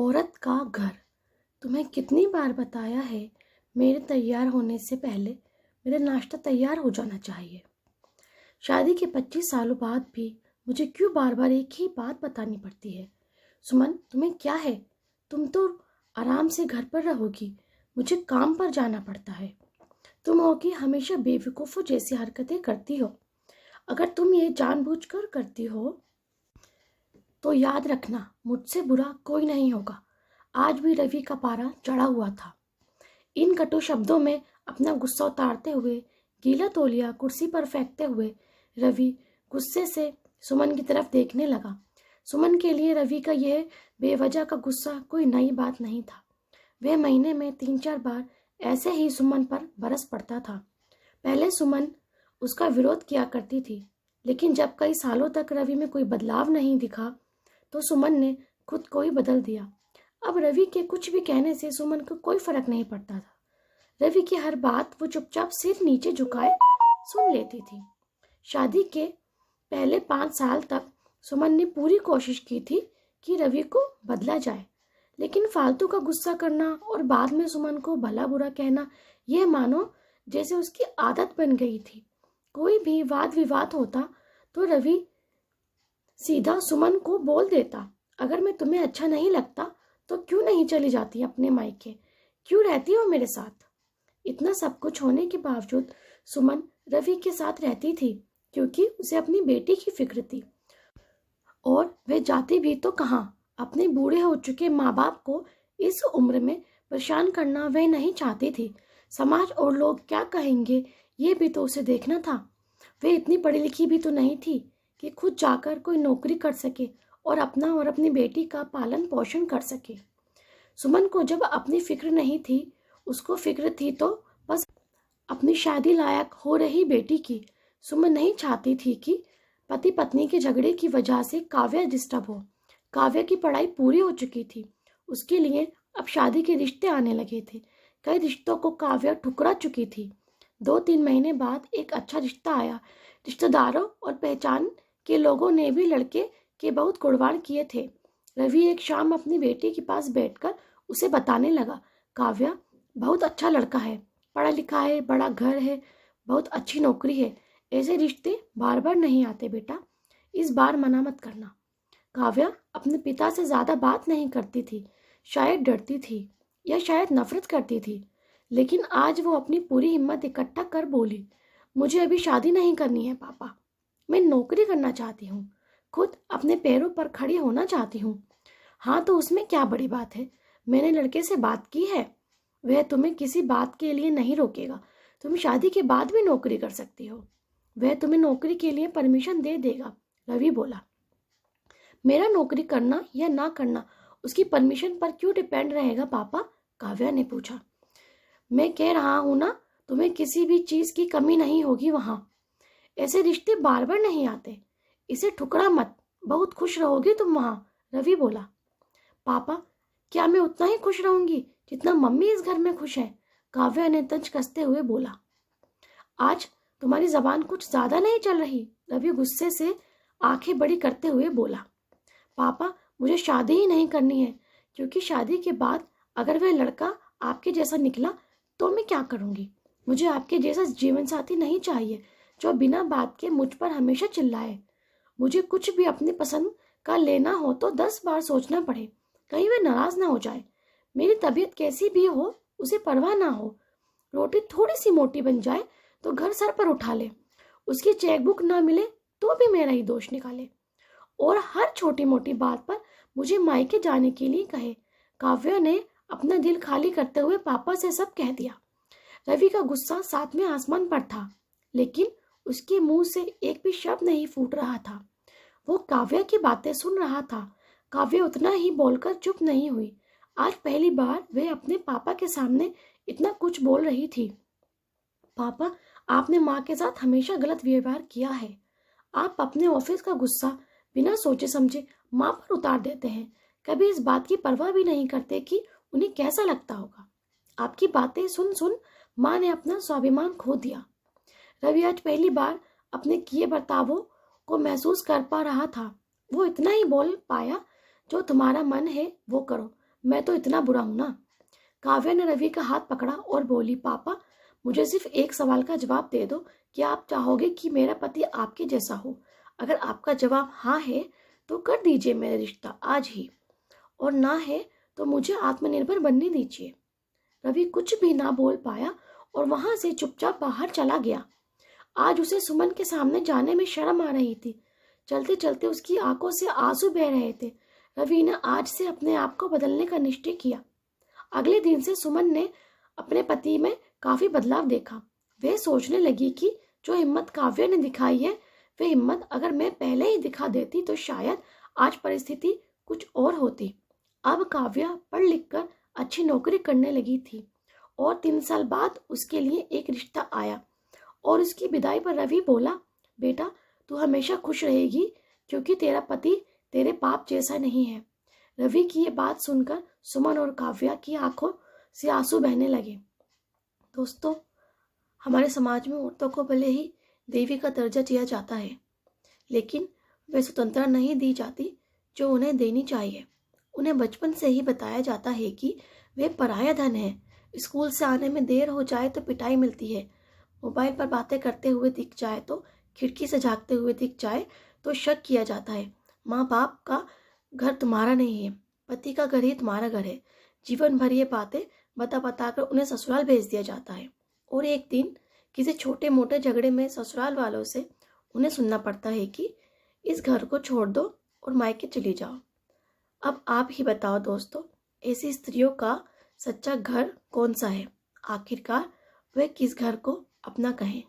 औरत का घर। तुम्हें कितनी बार बताया है मेरे तैयार होने से पहले मेरा नाश्ता तैयार हो जाना चाहिए। शादी के 25 सालों बाद भी मुझे क्यों बार बार एक ही बात बतानी पड़ती है। सुमन, तुम्हें क्या है? तुम तो आराम से घर पर रहोगी, मुझे काम पर जाना पड़ता है। तुम होगी हमेशा बेवकूफ़ों जैसी हरकतें करती हो। अगर तुम ये जानबूझकर करती हो तो याद रखना, मुझसे बुरा कोई नहीं होगा। आज भी रवि का पारा चढ़ा हुआ था। इन कटु शब्दों में अपना गुस्सा उतारते हुए, गीला तौलिया कुर्सी पर फेंकते हुए रवि गुस्से से सुमन की तरफ देखने लगा। सुमन के लिए रवि का यह बेवजह का गुस्सा कोई नई बात नहीं था। वह महीने में 3-4 बार ऐसे ही सुमन पर बरस पड़ता था। पहले सुमन उसका विरोध किया करती थी, लेकिन जब कई सालों तक रवि में कोई बदलाव नहीं दिखा तो सुमन ने खुद को ही बदल दिया। अब रवि के कुछ भी कहने से सुमन को कोई फर्क नहीं पड़ता था। रवि की हर बात वो चुपचाप सिर नीचे झुकाए सुन लेती थी। शादी के पहले 5 साल तक सुमन ने पूरी कोशिश की थी कि रवि को बदला जाए, लेकिन फालतू का गुस्सा करना और बाद में सुमन को भला बुरा कहना, यह मानो जैसे उसकी आदत बन गई थी। कोई भी वाद विवाद होता तो रवि सीधा सुमन को बोल देता, अगर मैं तुम्हें अच्छा नहीं लगता तो क्यों नहीं चली जाती अपने मायके, क्यों रहती हो मेरे साथ। इतना सब कुछ होने के बावजूद सुमन रवि के साथ रहती थी, क्योंकि उसे अपनी बेटी की फिक्र थी। और वह जाती भी तो कहाँ, अपने बूढ़े हो चुके माँ बाप को इस उम्र में परेशान करना वह नहीं चाहती थी। समाज और लोग क्या कहेंगे, ये भी तो उसे देखना था। वह इतनी पढ़ी लिखी भी तो नहीं थी कि खुद जाकर कोई नौकरी कर सके और अपना और अपनी बेटी का पालन पोषण कर सके। सुमन को जब अपनी फिक्र नहीं थी, उसको फिक्र थी तो बस अपनी शादी लायक हो रही बेटी की। सुमन नहीं चाहती थी कि पति पत्नी के झगड़े की वजह से काव्या डिस्टर्ब हो। काव्या की पढ़ाई पूरी हो चुकी थी, उसके लिए अब शादी के रिश्ते आने लगे थे। कई रिश्तों को काव्या ठुकरा चुकी थी। 2-3 महीने बाद एक अच्छा रिश्ता आया। रिश्तेदारों और पहचान के लोगों ने भी लड़के के बहुत गुणगान किए थे। रवि एक शाम अपनी बेटी के पास बैठकर उसे बताने लगा, काव्या बहुत अच्छा लड़का है, पढ़ा लिखा है, बड़ा घर है, बहुत अच्छी नौकरी है। ऐसे रिश्ते बार बार नहीं आते बेटा, इस बार मना मत करना। काव्या अपने पिता से ज्यादा बात नहीं करती थी, शायद डरती थी या शायद नफरत करती थी, लेकिन आज वो अपनी पूरी हिम्मत इकट्ठा कर बोली, मुझे अभी शादी नहीं करनी है पापा, मैं नौकरी करना चाहती हूँ, खुद अपने पैरों पर खड़ी होना चाहती हूँ। हाँ तो उसमें क्या बड़ी बात है, मैंने लड़के से बात की है, वह तुम्हें किसी बात के लिए नहीं रोकेगा। तुम शादी के बाद भी नौकरी कर सकती हो, वह तुम्हें नौकरी के लिए परमिशन दे देगा। रवि बोला, मेरा नौकरी करना या ना करना उसकी परमिशन पर क्यों डिपेंड रहेगा पापा? काव्या ने पूछा। मैं कह रहा हूं ना, तुम्हें किसी भी चीज की कमी नहीं होगी वहां। ऐसे रिश्ते बार बार नहीं आते, इसे ठुकरा मत, बहुत खुश रहोगी तुम वहां। रवि बोला, पापा क्या मैं उतना ही खुश रहूंगी जितना मम्मी इस घर में खुश है? काव्या ने तंज कसते हुए बोला। आज तुम्हारी जबान कुछ ज्यादा नहीं चल रही? रवि गुस्से से आंखें बड़ी करते हुए बोला। पापा मुझे शादी ही नहीं करनी है, क्योंकि शादी के बाद अगर वह लड़का आपके जैसा निकला तो मैं क्या करूंगी? मुझे आपके जैसा जीवन साथी नहीं चाहिए जो बिना बात के मुझ पर हमेशा चिल्लाए। मुझे कुछ भी अपनी पसंद का लेना हो तो 10 बार सोचना पड़े, कहीं वह नाराज ना हो जाए। मेरी तबीयत कैसी भी हो उसे परवाह ना हो, रोटी थोड़ी सी मोटी बन जाए तो घर सर पर उठा ले, उसकी चेकबुक ना मिले तो भी मेरा ही दोष निकाले, और हर छोटी मोटी बात पर मुझे मायके जाने के लिए कहे। काव्या ने अपना दिल खाली करते हुए पापा से सब कह दिया। रवि का गुस्सा 7वें आसमान पर था, लेकिन उसके मुंह से एक भी शब्द नहीं फूट रहा था। वो काव्या की बातें सुन रहा था। काव्या उतना ही बोलकर चुप नहीं हुई। आज पहली बार वह अपने पापा के सामने इतना कुछ बोल रही थी। पापा, आपने माँ के साथ हमेशा गलत व्यवहार किया है। आप अपने ऑफिस का गुस्सा बिना सोचे समझे माँ पर उतार देते हैं, कभी इस बात की परवाह भी नहीं करते कि उन्हें कैसा लगता होगा। आपकी बातें सुन सुन माँ ने अपना स्वाभिमान खो दिया। रवि आज पहली बार अपने किए बर्तावों को महसूस कर पा रहा था। वो इतना ही बोल पाया, जो तुम्हारा मन है वो करो, मैं तो इतना बुरा हूं ना। काव्या ने रवि का हाथ पकड़ा और बोली, पापा मुझे सिर्फ एक सवाल का जवाब दे दो, क्या आप चाहोगे कि मेरा पति आपके जैसा हो? अगर आपका जवाब हाँ है तो कर दीजिए मेरा रिश्ता आज ही, और ना है तो मुझे आत्मनिर्भर बनने दीजिए। रवि कुछ भी ना बोल पाया और वहां से चुपचाप बाहर चला गया। आज उसे सुमन के सामने जाने में शर्म आ रही थी। चलते चलते उसकी आंखों से आंसू बह रहे थे। रवि ने आज से अपने आप को बदलने का निश्चय किया। अगले दिन से सुमन ने अपने पति में काफी बदलाव देखा। वह सोचने लगी कि जो हिम्मत काव्या ने दिखाई है, वह हिम्मत अगर मैं पहले ही दिखा देती तो शायद आज परिस्थिति कुछ और होती। अब काव्या पढ़ लिख कर अच्छी नौकरी करने लगी थी और 3 साल बाद उसके लिए एक रिश्ता आया। और उसकी विदाई पर रवि बोला, बेटा तू हमेशा खुश रहेगी क्योंकि तेरा पति तेरे बाप जैसा नहीं है। रवि की ये बात सुनकर सुमन और काव्या की आंखों से आंसू बहने लगे। दोस्तों, हमारे समाज में औरतों को भले ही देवी का दर्जा दिया जाता है, लेकिन वे स्वतंत्रता नहीं दी जाती जो उन्हें देनी चाहिए। उन्हें बचपन से ही बताया जाता है कि वे पराया धन है। स्कूल से आने में देर हो जाए तो पिटाई मिलती है, मोबाइल पर बातें करते हुए दिख जाए तो, खिड़की से झांकते हुए दिख जाए तो शक किया जाता है। माँ बाप का घर तुम्हारा नहीं है, पति का घर ही तुम्हारा घर है। जीवन भर ये बातें बता बता कर उन्हें ससुराल भेज दिया जाता है और एक दिन किसी छोटे मोटे झगड़े में ससुराल वालों से उन्हें सुनना पड़ता है कि इस घर को छोड़ दो और मायके चली जाओ। अब आप ही बताओ दोस्तों, ऐसी स्त्रियों का सच्चा घर कौन सा है? आखिरकार वे किस घर को अपना कहें?